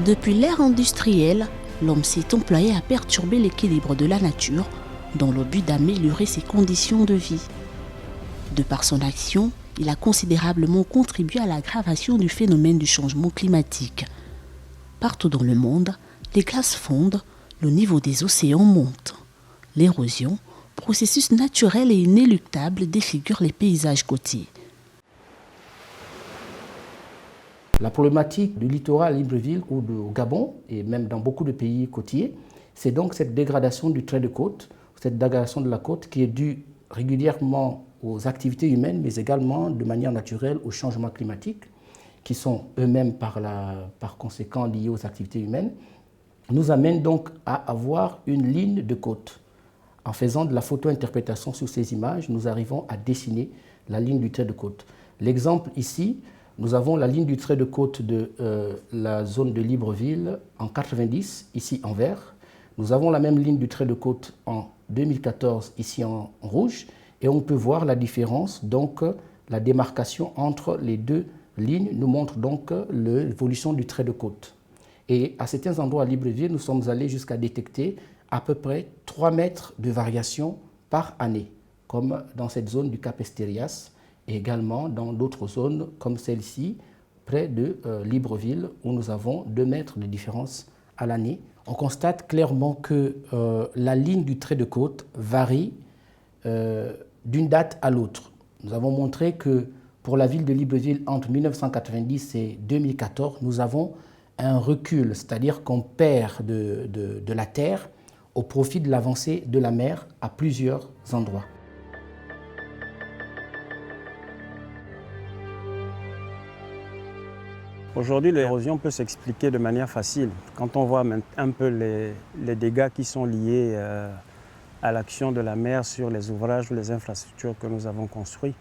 Depuis l'ère industrielle, l'homme s'est employé à perturber l'équilibre de la nature dans le but d'améliorer ses conditions de vie. De par son action, il a considérablement contribué à l'aggravation du phénomène du changement climatique. Partout dans le monde, les glaces fondent, le niveau des océans monte. L'érosion, processus naturel et inéluctable, défigure les paysages côtiers. La problématique du littoral à Libreville ou au Gabon, et même dans beaucoup de pays côtiers, c'est donc cette dégradation du trait de côte, cette dégradation de la côte qui est due régulièrement aux activités humaines, mais également de manière naturelle aux changements climatiques, qui sont eux-mêmes par conséquent liés aux activités humaines, nous amène donc à avoir une ligne de côte. En faisant de la photo-interprétation sur ces images, nous arrivons à dessiner la ligne du trait de côte. L'exemple ici, nous avons la ligne du trait de côte de la zone de Libreville en 90, ici en vert. Nous avons la même ligne du trait de côte en 2014, ici en rouge. Et on peut voir la différence, donc la démarcation entre les deux lignes nous montre donc l'évolution du trait de côte. Et à certains endroits à Libreville, nous sommes allés jusqu'à détecter à peu près 3 mètres de variation par année, comme dans cette zone du Cap Esterias et également dans d'autres zones comme celle-ci, près de Libreville, où nous avons 2 mètres de différence à l'année. On constate clairement que la ligne du trait de côte varie d'une date à l'autre. Nous avons montré que pour la ville de Libreville, entre 1990 et 2014, nous avons un recul, c'est-à-dire qu'on perd de la terre au profit de l'avancée de la mer à plusieurs endroits. Aujourd'hui, l'érosion peut s'expliquer de manière facile. Quand on voit un peu les dégâts qui sont liés à l'action de la mer sur les ouvrages ou les infrastructures que nous avons construits.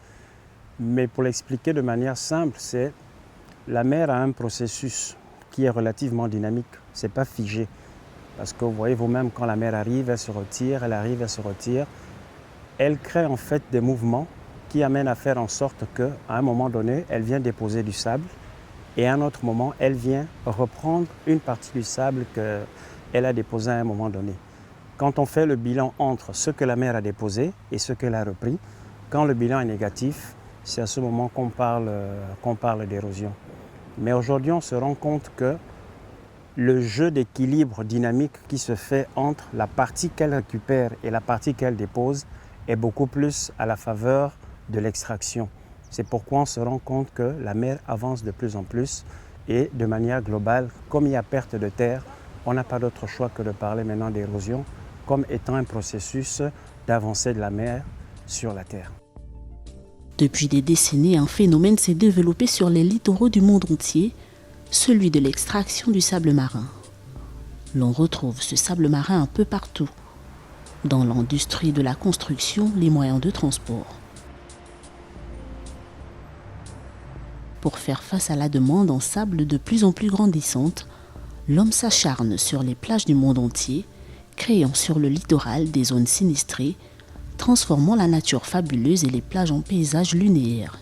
Mais pour l'expliquer de manière simple, c'est la mer a un processus qui est relativement dynamique. Ce n'est pas figé. Parce que vous voyez vous-même, quand la mer arrive, elle se retire, elle arrive, elle se retire. Elle crée en fait des mouvements qui amènent à faire en sorte qu'à un moment donné, elle vient déposer du sable et à un autre moment, elle vient reprendre une partie du sable qu'elle a déposé à un moment donné. Quand on fait le bilan entre ce que la mer a déposé et ce qu'elle a repris, quand le bilan est négatif, c'est à ce moment qu'on parle d'érosion. Mais aujourd'hui, on se rend compte que le jeu d'équilibre dynamique qui se fait entre la partie qu'elle récupère et la partie qu'elle dépose est beaucoup plus à la faveur de l'extraction. C'est pourquoi on se rend compte que la mer avance de plus en plus et de manière globale, comme il y a perte de terre, on n'a pas d'autre choix que de parler maintenant d'érosion comme étant un processus d'avancée de la mer sur la terre. Depuis des décennies, un phénomène s'est développé sur les littoraux du monde entier, celui de l'extraction du sable marin. L'on retrouve ce sable marin un peu partout, dans l'industrie de la construction, les moyens de transport. Pour faire face à la demande en sable de plus en plus grandissante, l'homme s'acharne sur les plages du monde entier, créant sur le littoral des zones sinistrées, transformant la nature fabuleuse et les plages en paysages lunaires.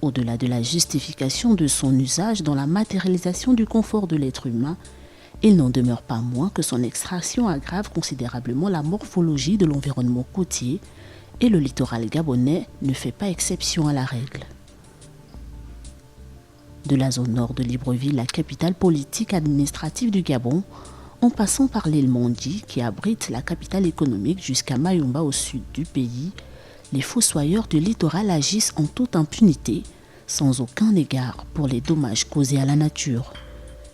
Au-delà de la justification de son usage dans la matérialisation du confort de l'être humain, il n'en demeure pas moins que son extraction aggrave considérablement la morphologie de l'environnement côtier et le littoral gabonais ne fait pas exception à la règle. De la zone nord de Libreville, la capitale politique administrative du Gabon, en passant par l'île Mondi qui abrite la capitale économique jusqu'à Mayumba au sud du pays, les fossoyeurs du littoral agissent en toute impunité, sans aucun égard pour les dommages causés à la nature.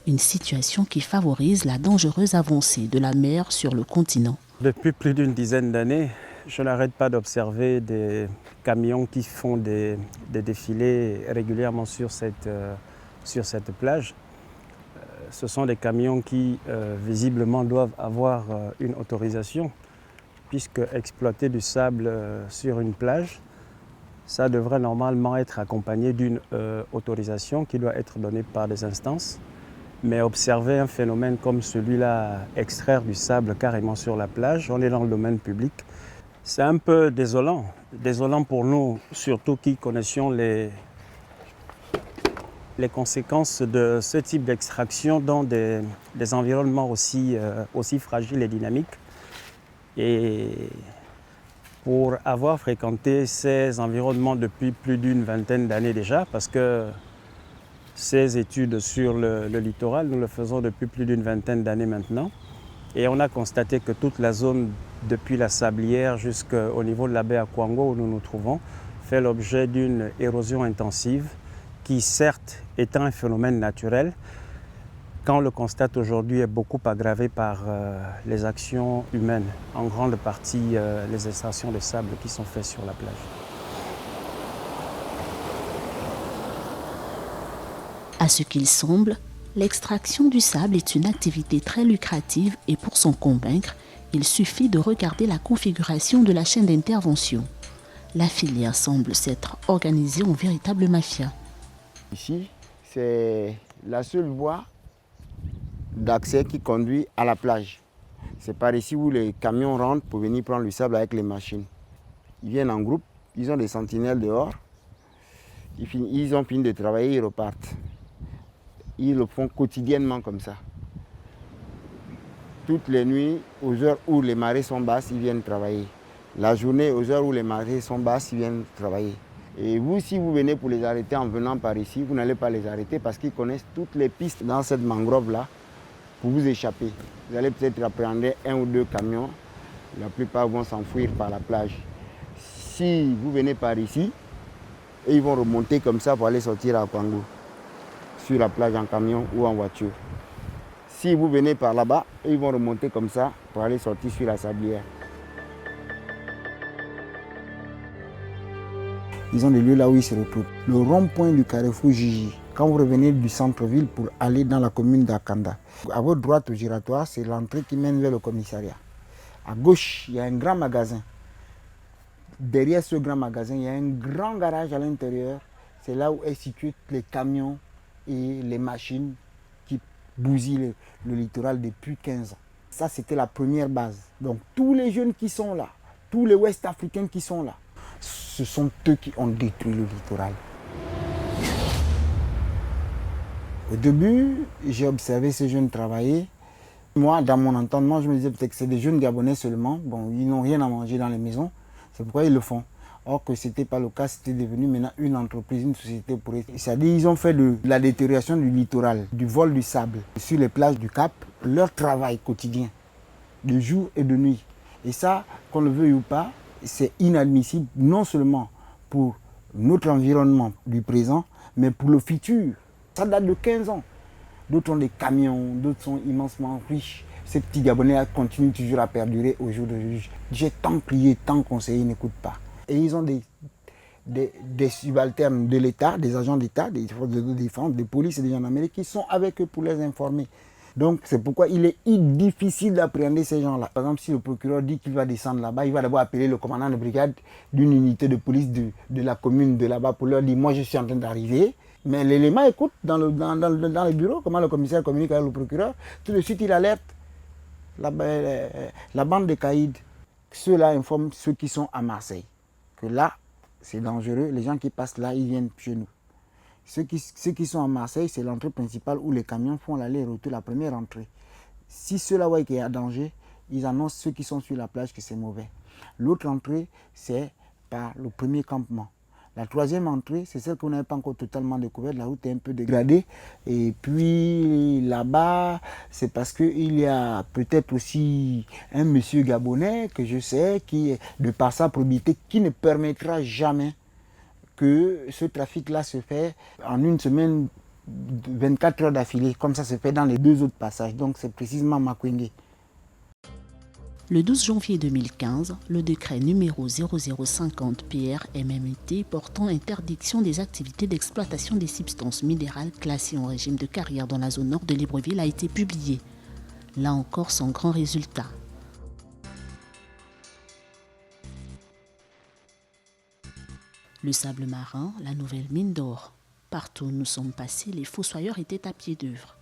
Une situation qui favorise la dangereuse avancée de la mer sur le continent. Depuis plus d'une dizaine d'années, je n'arrête pas d'observer des camions qui font des défilés régulièrement sur cette plage. Ce sont des camions qui visiblement doivent avoir une autorisation, puisque exploiter du sable sur une plage, ça devrait normalement être accompagné d'une autorisation qui doit être donnée par des instances. Mais observer un phénomène comme celui-là, extraire du sable carrément sur la plage, on est dans le domaine public, c'est un peu désolant. Désolant pour nous, surtout qui connaissions les conséquences de ce type d'extraction dans des environnements aussi fragiles et dynamiques. Et pour avoir fréquenté ces environnements depuis plus d'une vingtaine d'années déjà, parce que ces études sur le littoral, nous le faisons depuis plus d'une vingtaine d'années maintenant. Et on a constaté que toute la zone, depuis la Sablière jusqu'au niveau de la baie Akwango où nous nous trouvons, fait l'objet d'une érosion intensive qui, certes, étant un phénomène naturel, quand on le constate aujourd'hui, est beaucoup aggravé par les actions humaines, en grande partie les extractions de sable qui sont faites sur la plage. À ce qu'il semble, l'extraction du sable est une activité très lucrative et pour s'en convaincre, il suffit de regarder la configuration de la chaîne d'intervention. La filière semble s'être organisée en véritable mafia. Ici, c'est la seule voie d'accès qui conduit à la plage. C'est par ici où les camions rentrent pour venir prendre le sable avec les machines. Ils viennent en groupe, ils ont des sentinelles dehors, ils ont fini de travailler, ils repartent. Ils le font quotidiennement comme ça. Toutes les nuits, aux heures où les marées sont basses, ils viennent travailler. La journée, aux heures où les marées sont basses, ils viennent travailler. Et vous, si vous venez pour les arrêter en venant par ici, vous n'allez pas les arrêter parce qu'ils connaissent toutes les pistes dans cette mangrove-là pour vous échapper. Vous allez peut-être appréhender 1 ou 2 camions. La plupart vont s'enfuir par la plage. Si vous venez par ici, ils vont remonter comme ça pour aller sortir à Kwango, sur la plage en camion ou en voiture. Si vous venez par là-bas, ils vont remonter comme ça pour aller sortir sur la Sablière. Ils ont des lieux là où ils se retrouvent. Le rond-point du carrefour Gigi, quand vous revenez du centre-ville pour aller dans la commune d'Akanda, à votre droite au giratoire, c'est l'entrée qui mène vers le commissariat. À gauche, il y a un grand magasin. Derrière ce grand magasin, il y a un grand garage à l'intérieur. C'est là où est situé les camions et les machines qui bousillent le littoral depuis 15 ans. Ça, c'était la première base. Donc, tous les jeunes qui sont là, tous les Ouest-Africains qui sont là, ce sont eux qui ont détruit le littoral. Au début, j'ai observé ces jeunes travailler. Moi, dans mon entendement, je me disais peut-être que c'est des jeunes Gabonais seulement. Bon, ils n'ont rien à manger dans les maisons. C'est pourquoi ils le font. Or que ce n'était pas le cas, c'était devenu maintenant une entreprise, une société pour eux. C'est-à-dire qu'ils ont fait de la détérioration du littoral, du vol du sable sur les plages du Cap, leur travail quotidien, de jour et de nuit. Et ça, qu'on le veuille ou pas, c'est inadmissible, non seulement pour notre environnement du présent, mais pour le futur. Ça date de 15 ans. D'autres ont des camions, d'autres sont immensement riches. Ces petits Gabonais continuent toujours à perdurer au jour d'aujourd'hui. J'ai tant prié, tant conseillé, ils n'écoutent pas. Et ils ont des subalternes de l'État, des agents d'État, des forces de défense, des polices et des gendarmeries qui sont avec eux pour les informer. Donc c'est pourquoi il est difficile d'appréhender ces gens-là. Par exemple, si le procureur dit qu'il va descendre là-bas, il va d'abord appeler le commandant de brigade d'une unité de police de la commune de là-bas pour leur dire « moi je suis en train d'arriver ». Mais l'élément écoute dans le bureau, comment le commissaire communique avec le procureur, tout de suite il alerte la bande de caïds. Ceux-là informent ceux qui sont à Marseille que là, c'est dangereux, les gens qui passent là, ils viennent chez nous. Ceux qui sont à Marseille, c'est l'entrée principale où les camions font l'aller-retour, la première entrée. Si ceux-là voient qu'il y a danger, ils annoncent ceux qui sont sur la plage que c'est mauvais. L'autre entrée, c'est par le premier campement. La troisième entrée, c'est celle qu'on n'avait pas encore totalement découverte. La route est un peu dégradée. Et puis là-bas, c'est parce qu'il y a peut-être aussi un monsieur gabonais que je sais, qui, de par sa probité, qui ne permettra jamais que ce trafic-là se fait en une semaine, 24 heures d'affilée, comme ça se fait dans les 2 autres passages. Donc c'est précisément Makwenge. Le 12 janvier 2015, le décret numéro 0050 PR-MMT portant interdiction des activités d'exploitation des substances minérales classées en régime de carrière dans la zone nord de Libreville a été publié. Là encore, sans grand résultat. Le sable marin, la nouvelle mine d'or. Partout où nous sommes passés, les fossoyeurs étaient à pied d'œuvre.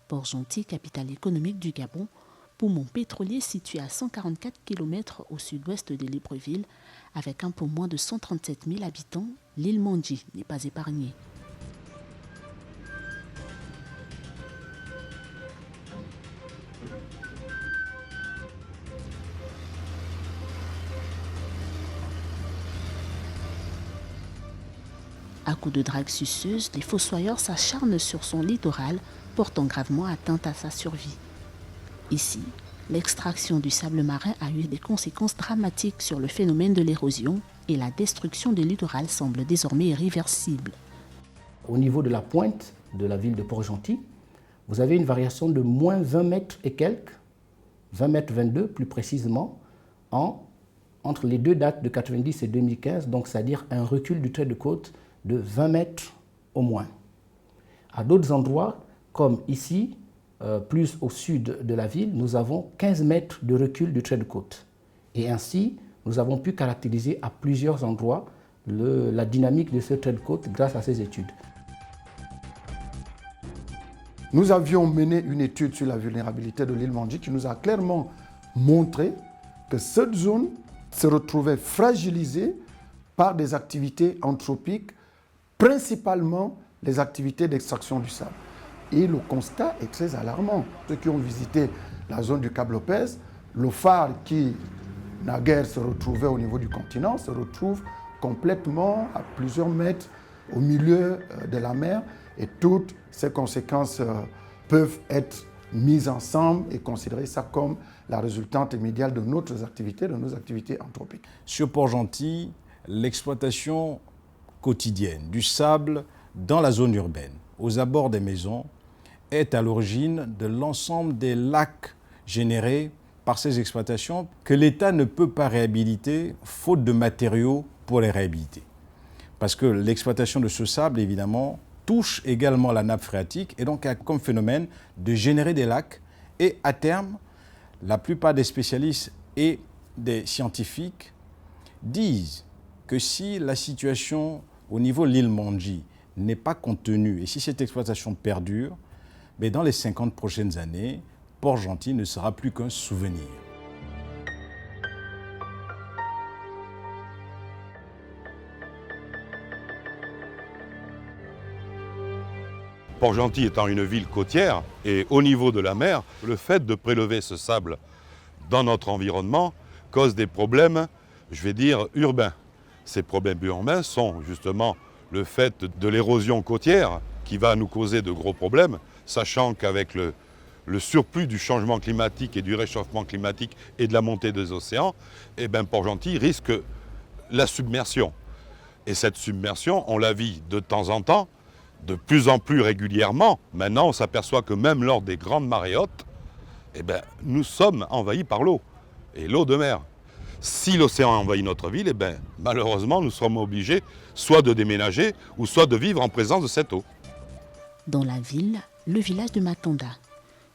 Port-Gentil, capitale économique du Gabon, poumon pétrolier situé à 144 km au sud-ouest de Libreville, avec un peu moins de 137 000 habitants, l'île Mandji n'est pas épargnée. À coups de drague suceuse, les fossoyeurs s'acharnent sur son littoral, portant gravement atteinte à sa survie. Ici, l'extraction du sable marin a eu des conséquences dramatiques sur le phénomène de l'érosion et la destruction du littoral semble désormais irréversible. Au niveau de la pointe de la ville de Port-Gentil, vous avez une variation de moins 20 mètres et quelques, 20 mètres 22 plus précisément, entre les deux dates de 90 et 2015, donc c'est-à-dire un recul du trait de côte de 20 mètres au moins. À d'autres endroits, comme ici, plus au sud de la ville, nous avons 15 mètres de recul du trait de côte. Et ainsi, nous avons pu caractériser à plusieurs endroits la dynamique de ce trait de côte grâce à ces études. Nous avions mené une étude sur la vulnérabilité de l'île Mandji qui nous a clairement montré que cette zone se retrouvait fragilisée par des activités anthropiques, principalement les activités d'extraction du sable. Et le constat est très alarmant. Ceux qui ont visité la zone du Cap Lopez, le phare qui, naguère, se retrouvait au niveau du continent, se retrouve complètement à plusieurs mètres au milieu de la mer. Et toutes ces conséquences peuvent être mises ensemble et considérer ça comme la résultante immédiate de nos activités anthropiques. Sur Port-Gentil, l'exploitation quotidienne du sable dans la zone urbaine, aux abords des maisons, est à l'origine de l'ensemble des lacs générés par ces exploitations que l'État ne peut pas réhabiliter faute de matériaux pour les réhabiliter. Parce que l'exploitation de ce sable, évidemment, touche également la nappe phréatique et donc a comme phénomène de générer des lacs. Et à terme, la plupart des spécialistes et des scientifiques disent que si la situation au niveau de l'île Mandji n'est pas contenue et si cette exploitation perdure, mais dans les 50 prochaines années, Port-Gentil ne sera plus qu'un souvenir. Port-Gentil étant une ville côtière et au niveau de la mer, le fait de prélever ce sable dans notre environnement cause des problèmes, je vais dire, urbains. Ces problèmes urbains sont justement le fait de l'érosion côtière qui va nous causer de gros problèmes, sachant qu'avec le surplus du changement climatique et du réchauffement climatique et de la montée des océans, Port-Gentil risque la submersion. Et cette submersion, on la vit de temps en temps, de plus en plus régulièrement. Maintenant, on s'aperçoit que même lors des grandes marées hautes, nous sommes envahis par l'eau, et l'eau de mer. Si l'océan envahit notre ville, malheureusement, nous serons obligés soit de déménager ou soit de vivre en présence de cette eau. Dans la ville, le village de Matonda.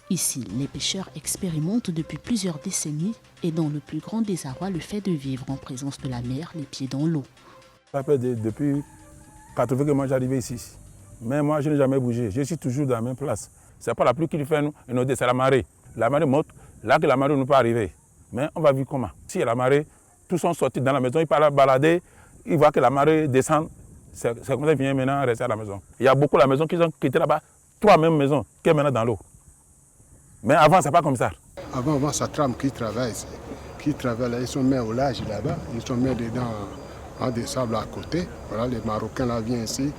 Ici, les pêcheurs expérimentent depuis plusieurs décennies et dans le plus grand désarroi le fait de vivre en présence de la mer, les pieds dans l'eau. Depuis 80 que moi j'arrivais ici. Mais moi je n'ai jamais bougé, je suis toujours dans la même place. Ce n'est pas la pluie qui fait nous, c'est la marée. La marée monte, là que la marée ne peut pas arriver. Mais on va vivre comment? Si la marée, tous sont sortis dans la maison, ils partent balader, ils voient que la marée descend. C'est comme ça qu'ils viennent maintenant rester à la maison. Il y a beaucoup de maisons qui ont quitté là-bas, 3 mêmes maisons qui sont maintenant dans l'eau. Mais avant, ce n'est pas comme ça. Avant, ça trame qui travaille. Là, ils sont mis au large là-bas, ils sont mis dedans en des sables à côté. Voilà, les Marocains là viennent ici,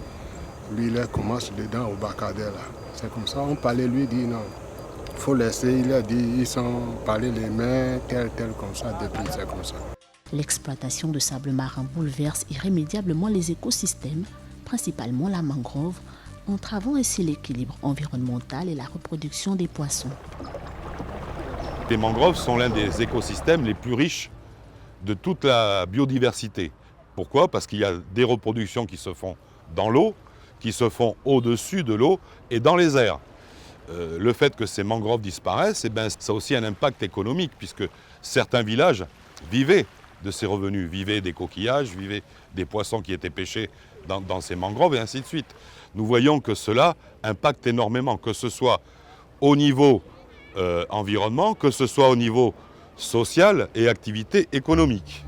lui il commence dedans au Bacadère là. C'est comme ça, on parlait, lui dit non, il faut laisser, il a dit, ils sont parlé les mains, tel, comme ça, depuis c'est comme ça. L'exploitation de sable marin bouleverse irrémédiablement les écosystèmes, principalement la mangrove, entravant ainsi l'équilibre environnemental et la reproduction des poissons. Les mangroves sont l'un des écosystèmes les plus riches de toute la biodiversité. Pourquoi? Parce qu'il y a des reproductions qui se font dans l'eau, qui se font au-dessus de l'eau et dans les airs. Le fait que ces mangroves disparaissent, ça a aussi un impact économique, puisque certains villages vivaient de ces revenus, vivaient des coquillages, vivaient des poissons qui étaient pêchés dans ces mangroves et ainsi de suite. Nous voyons que cela impacte énormément, que ce soit au niveau environnement, que ce soit au niveau social et activité économique.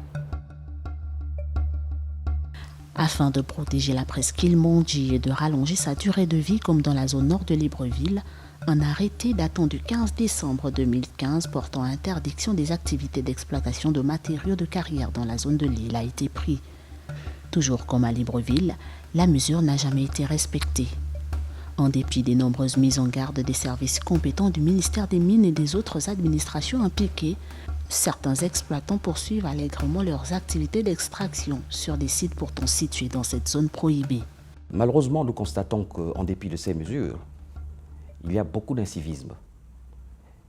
Afin de protéger la presqu'île Mandji et de rallonger sa durée de vie comme dans la zone nord de Libreville, un arrêté datant du 15 décembre 2015 portant interdiction des activités d'exploitation de matériaux de carrière dans la zone de l'île a été pris. Toujours comme à Libreville, la mesure n'a jamais été respectée. En dépit des nombreuses mises en garde des services compétents du ministère des Mines et des autres administrations impliquées, certains exploitants poursuivent allègrement leurs activités d'extraction sur des sites pourtant situés dans cette zone prohibée. Malheureusement, nous constatons qu'en dépit de ces mesures, il y a beaucoup d'incivisme.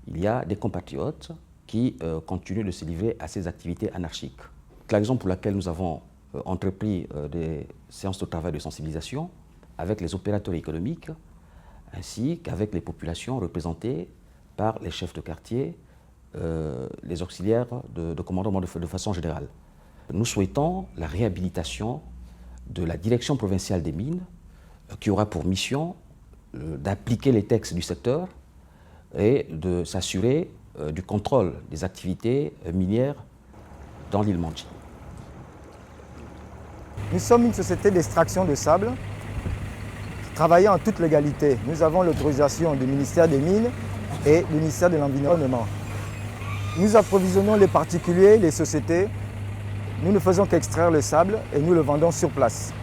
Il y a des compatriotes qui continuent de se livrer à ces activités anarchiques. C'est la raison pour laquelle nous avons entrepris des séances de travail de sensibilisation avec les opérateurs économiques ainsi qu'avec les populations représentées par les chefs de quartier, les auxiliaires de commandement de façon générale. Nous souhaitons la réhabilitation de la direction provinciale des mines qui aura pour mission d'appliquer les textes du secteur et de s'assurer du contrôle des activités minières dans l'île Mandji. Nous sommes une société d'extraction de sable travaillant en toute légalité. Nous avons l'autorisation du ministère des Mines et du ministère de l'Environnement. Nous approvisionnons les particuliers, les sociétés. Nous ne faisons qu'extraire le sable et nous le vendons sur place.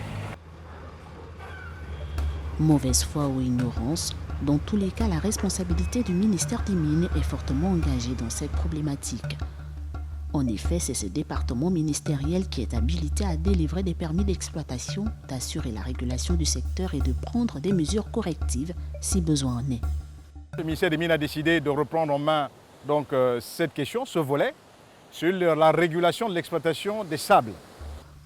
Mauvaise foi ou ignorance, dans tous les cas, la responsabilité du ministère des Mines est fortement engagée dans cette problématique. En effet, c'est ce département ministériel qui est habilité à délivrer des permis d'exploitation, d'assurer la régulation du secteur et de prendre des mesures correctives si besoin en est. Le ministère des Mines a décidé de reprendre en main cette question, ce volet, sur la régulation de l'exploitation des sables.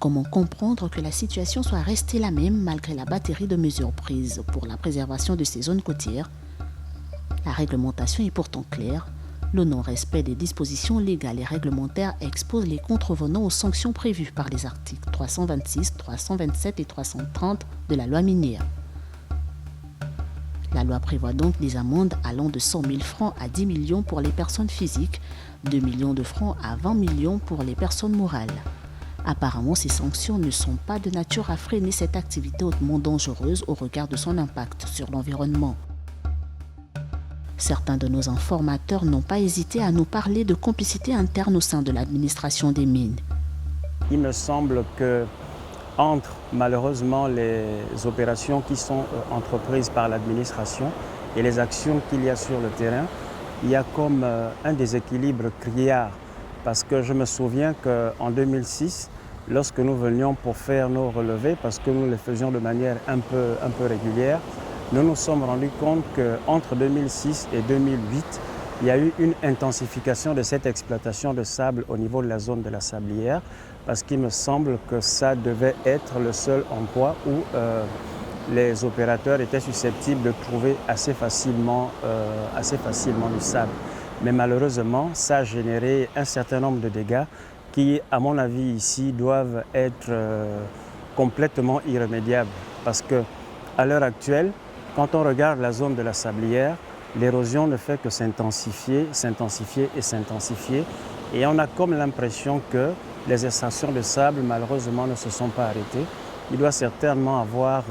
Comment comprendre que la situation soit restée la même malgré la batterie de mesures prises pour la préservation de ces zones côtières? La réglementation est pourtant claire. Le non-respect des dispositions légales et réglementaires expose les contrevenants aux sanctions prévues par les articles 326, 327 et 330 de la loi minière. La loi prévoit donc des amendes allant de 100 000 francs à 10 millions pour les personnes physiques, 2 millions de francs à 20 millions pour les personnes morales. Apparemment, ces sanctions ne sont pas de nature à freiner cette activité hautement dangereuse au regard de son impact sur l'environnement. Certains de nos informateurs n'ont pas hésité à nous parler de complicité interne au sein de l'administration des mines. Il me semble que entre malheureusement les opérations qui sont entreprises par l'administration et les actions qu'il y a sur le terrain, il y a comme un déséquilibre criard. Parce que je me souviens qu'en 2006, lorsque nous venions pour faire nos relevés, parce que nous les faisions de manière un peu régulière, nous nous sommes rendus compte qu'entre 2006 et 2008, il y a eu une intensification de cette exploitation de sable au niveau de la zone de la Sablière, parce qu'il me semble que ça devait être le seul emploi où les opérateurs étaient susceptibles de trouver assez facilement du sable. Mais malheureusement, ça a généré un certain nombre de dégâts qui, à mon avis, ici, doivent être complètement irrémédiables. Parce qu'à l'heure actuelle, quand on regarde la zone de la Sablière, l'érosion ne fait que s'intensifier, s'intensifier et s'intensifier. Et on a comme l'impression que les extractions de sable, malheureusement, ne se sont pas arrêtées. Il doit certainement avoir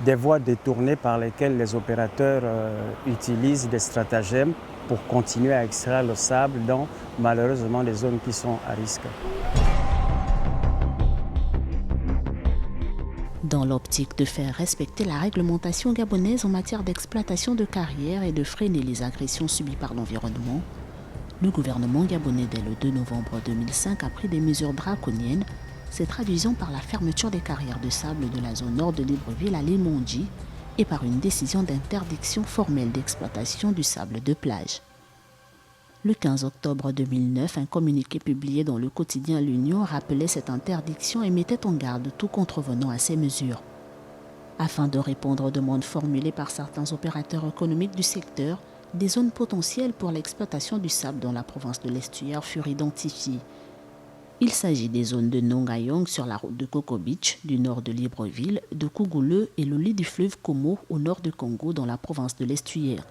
des voies détournées par lesquelles les opérateurs utilisent des stratagèmes pour continuer à extraire le sable dans, malheureusement, des zones qui sont à risque. Dans l'optique de faire respecter la réglementation gabonaise en matière d'exploitation de carrières et de freiner les agressions subies par l'environnement, le gouvernement gabonais, dès le 2 novembre 2005, a pris des mesures draconiennes, se traduisant par la fermeture des carrières de sable de la zone nord de Libreville à l'île Mandji et par une décision d'interdiction formelle d'exploitation du sable de plage. Le 15 octobre 2009, un communiqué publié dans le quotidien L'Union rappelait cette interdiction et mettait en garde tout contrevenant à ces mesures. Afin de répondre aux demandes formulées par certains opérateurs économiques du secteur, des zones potentielles pour l'exploitation du sable dans la province de l'Estuaire furent identifiées. Il s'agit des zones de Nongayong sur la route de Coco Beach, du nord de Libreville, de Kougouleu et le lit du fleuve Como au nord de Congo dans la province de l'Estuaire.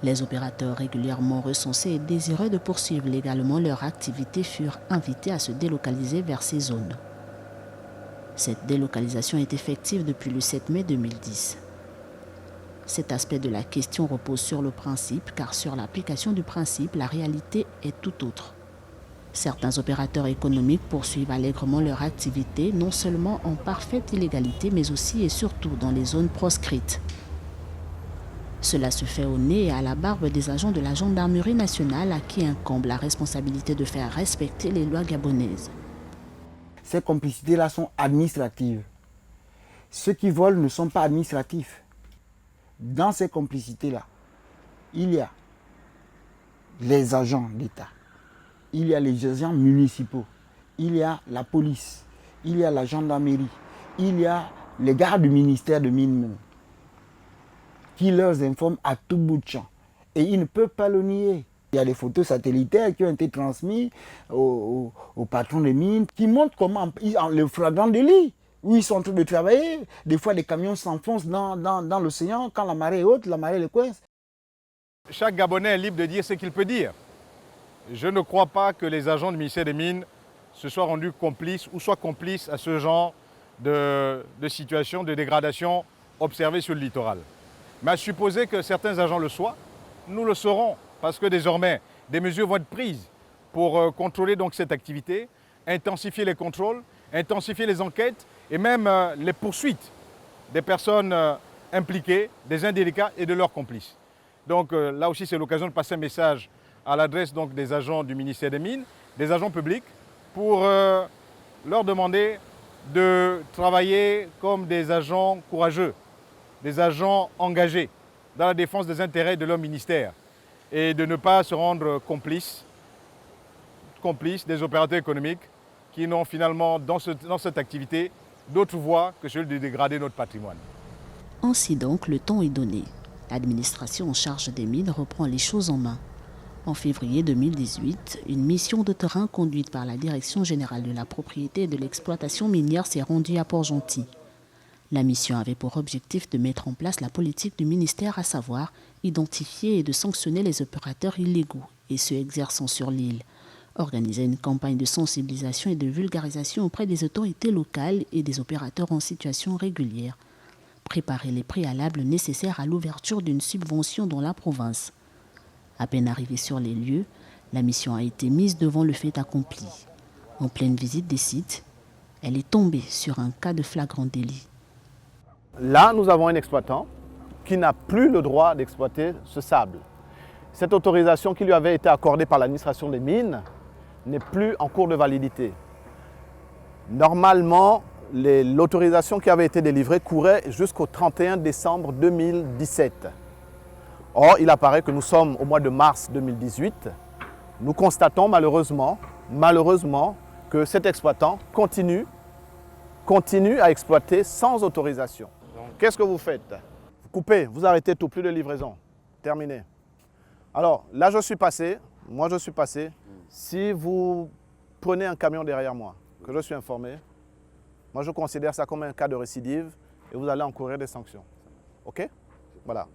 Les opérateurs régulièrement recensés et désireux de poursuivre légalement leur activité furent invités à se délocaliser vers ces zones. Cette délocalisation est effective depuis le 7 mai 2010. Cet aspect de la question repose sur le principe, car sur l'application du principe, la réalité est tout autre. Certains opérateurs économiques poursuivent allègrement leur activité, non seulement en parfaite illégalité, mais aussi et surtout dans les zones proscrites. Cela se fait au nez et à la barbe des agents de la gendarmerie nationale à qui incombe la responsabilité de faire respecter les lois gabonaises. Ces complicités-là sont administratives. Ceux qui volent ne sont pas administratifs. Dans ces complicités-là, il y a les agents d'État, il y a les agents municipaux, il y a la police, il y a la gendarmerie, il y a les gardes du ministère de Mines qui leur informent à tout bout de champ. Et ils ne peuvent pas le nier. Il y a des photos satellitaires qui ont été transmises au patron des mines qui montrent comment, le flagrant délit, où ils sont en train de travailler. Des fois, des camions s'enfoncent dans l'océan. Quand la marée est haute, la marée les coince. Chaque Gabonais est libre de dire ce qu'il peut dire. Je ne crois pas que les agents du ministère des Mines se soient rendus complices ou soient complices à ce genre de situation de dégradation observée sur le littoral. Mais à supposer que certains agents le soient, nous le saurons parce que désormais, des mesures vont être prises pour contrôler donc cette activité, intensifier les contrôles, intensifier les enquêtes et même les poursuites des personnes impliquées, des indélicats et de leurs complices. Donc là aussi, c'est l'occasion de passer un message à l'adresse donc des agents du ministère des Mines, des agents publics, pour leur demander de travailler comme des agents courageux, des agents engagés dans la défense des intérêts de leur ministère et de ne pas se rendre complices des opérateurs économiques qui n'ont finalement dans cette activité d'autres voies que celle de dégrader notre patrimoine. Ainsi donc, le temps est donné. L'administration en charge des mines reprend les choses en main. En février 2018, une mission de terrain conduite par la Direction générale de la propriété et de l'exploitation minière s'est rendue à Port-Gentil. La mission avait pour objectif de mettre en place la politique du ministère, à savoir identifier et de sanctionner les opérateurs illégaux et ceux exerçant sur l'île, organiser une campagne de sensibilisation et de vulgarisation auprès des autorités locales et des opérateurs en situation régulière, préparer les préalables nécessaires à l'ouverture d'une subvention dans la province. À peine arrivée sur les lieux, la mission a été mise devant le fait accompli. En pleine visite des sites, elle est tombée sur un cas de flagrant délit. Là, nous avons un exploitant qui n'a plus le droit d'exploiter ce sable. Cette autorisation qui lui avait été accordée par l'administration des mines n'est plus en cours de validité. Normalement, l'autorisation qui avait été délivrée courait jusqu'au 31 décembre 2017. Or, il apparaît que nous sommes au mois de mars 2018. Nous constatons malheureusement que cet exploitant continue à exploiter sans autorisation. Qu'est-ce que vous faites? Vous coupez, vous arrêtez tout, plus de livraison. Terminé. Alors, là je suis passé. Si vous prenez un camion derrière moi, que je suis informé, moi je considère ça comme un cas de récidive et vous allez encourir des sanctions. OK? Voilà.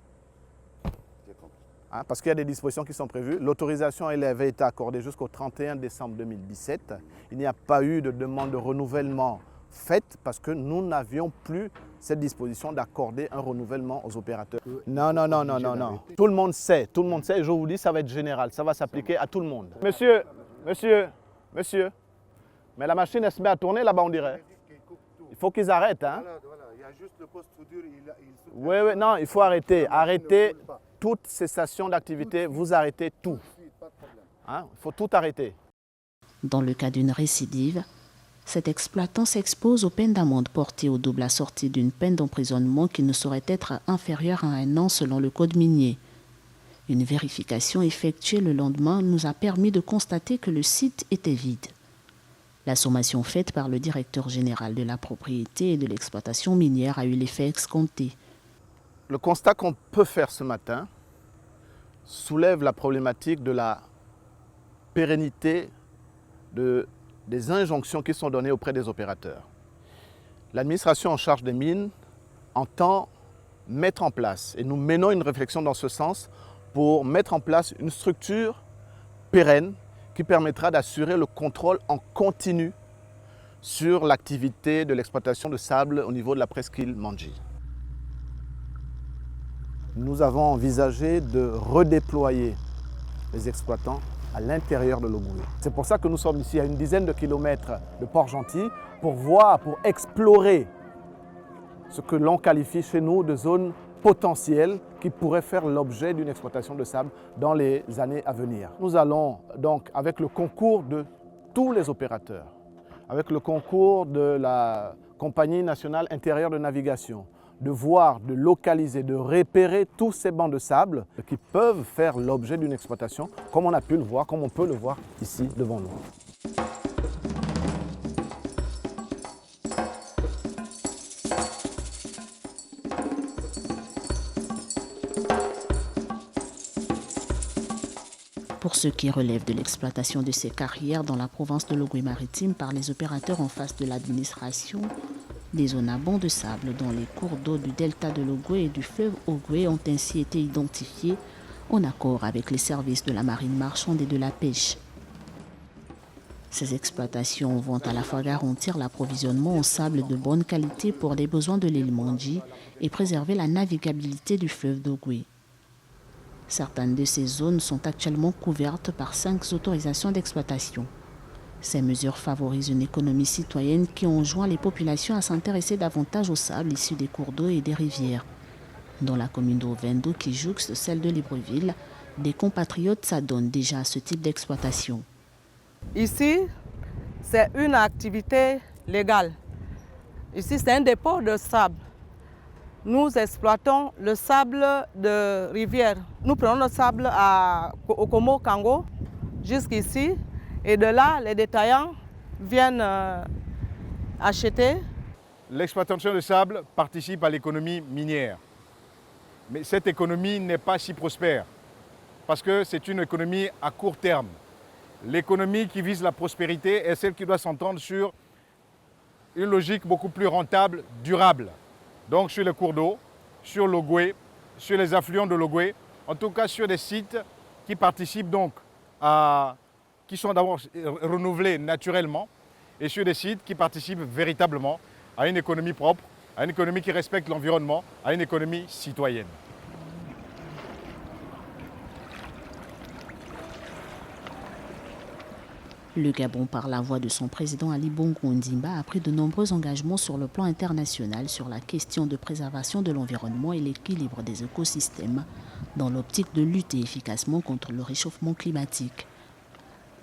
Hein, parce qu'il y a des dispositions qui sont prévues. L'autorisation elle avait été accordée jusqu'au 31 décembre 2017. Il n'y a pas eu de demande de renouvellement faite parce que nous n'avions plus cette disposition d'accorder un renouvellement aux opérateurs. Non. Tout le monde sait, et je vous dis, ça va être général, ça va s'appliquer à tout le monde. Monsieur, mais la machine elle se met à tourner là-bas on dirait. Il faut qu'ils arrêtent. Hein. Voilà, il y a juste le poste soudure. Oui, non, il faut arrêter. Arrêtez toute cessation d'activité, vous arrêtez tout. Hein, il faut tout arrêter. Dans le cas d'une récidive, cet exploitant s'expose aux peines d'amende portées au double assorties d'une peine d'emprisonnement qui ne saurait être inférieure à 1 an selon le code minier. Une vérification effectuée le lendemain nous a permis de constater que le site était vide. La sommation faite par le directeur général de la propriété et de l'exploitation minière a eu l'effet escompté. Le constat qu'on peut faire ce matin soulève la problématique de la pérennité des injonctions qui sont données auprès des opérateurs. L'administration en charge des mines entend mettre en place, et nous menons une réflexion dans ce sens, pour mettre en place une structure pérenne qui permettra d'assurer le contrôle en continu sur l'activité de l'exploitation de sable au niveau de la presqu'île Mandji. Nous avons envisagé de redéployer les exploitants à l'intérieur de l'Ogooué. C'est pour ça que nous sommes ici à une dizaine de kilomètres de Port-Gentil pour voir, pour explorer ce que l'on qualifie chez nous de zones potentielles qui pourraient faire l'objet d'une exploitation de sable dans les années à venir. Nous allons donc, avec le concours de tous les opérateurs, avec le concours de la Compagnie nationale intérieure de navigation, de voir, de localiser, de repérer tous ces bancs de sable qui peuvent faire l'objet d'une exploitation, comme on a pu le voir, comme on peut le voir ici devant nous. Pour ce qui relève de l'exploitation de ces carrières dans la province de l'Ogooué-Maritime par les opérateurs en face de l'administration, des zones à bancs de sable dans les cours d'eau du delta de l'Ogooué et du fleuve Ogooué ont ainsi été identifiées en accord avec les services de la marine marchande et de la pêche. Ces exploitations vont à la fois garantir l'approvisionnement en sable de bonne qualité pour les besoins de l'île Mandji et préserver la navigabilité du fleuve d'Ogooué. Certaines de ces zones sont actuellement couvertes par 5 autorisations d'exploitation. Ces mesures favorisent une économie citoyenne qui enjoint les populations à s'intéresser davantage au sable issu des cours d'eau et des rivières. Dans la commune d'Ovendo, qui jouxte celle de Libreville, des compatriotes s'adonnent déjà à ce type d'exploitation. Ici, c'est une activité légale. Ici, c'est un dépôt de sable. Nous exploitons le sable de rivière. Nous prenons le sable au Komo Kango jusqu'ici. Et de là, les détaillants viennent acheter. L'exploitation de sable participe à l'économie minière. Mais cette économie n'est pas si prospère parce que c'est une économie à court terme. L'économie qui vise la prospérité est celle qui doit s'entendre sur une logique beaucoup plus rentable, durable. Donc sur les cours d'eau, sur l'Ogooué, sur les affluents de l'Ogooué, en tout cas sur des sites qui participent donc qui sont d'abord renouvelés naturellement et sur des sites qui participent véritablement à une économie propre, à une économie qui respecte l'environnement, à une économie citoyenne. Le Gabon, par la voix de son président Ali Bongo Ondimba, a pris de nombreux engagements sur le plan international sur la question de préservation de l'environnement et l'équilibre des écosystèmes dans l'optique de lutter efficacement contre le réchauffement climatique.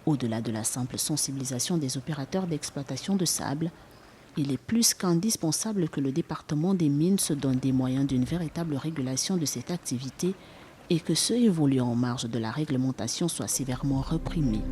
Au-delà de la simple sensibilisation des opérateurs d'exploitation de sable, il est plus qu'indispensable que le département des mines se donne des moyens d'une véritable régulation de cette activité et que ceux évoluant en marge de la réglementation soient sévèrement reprimés.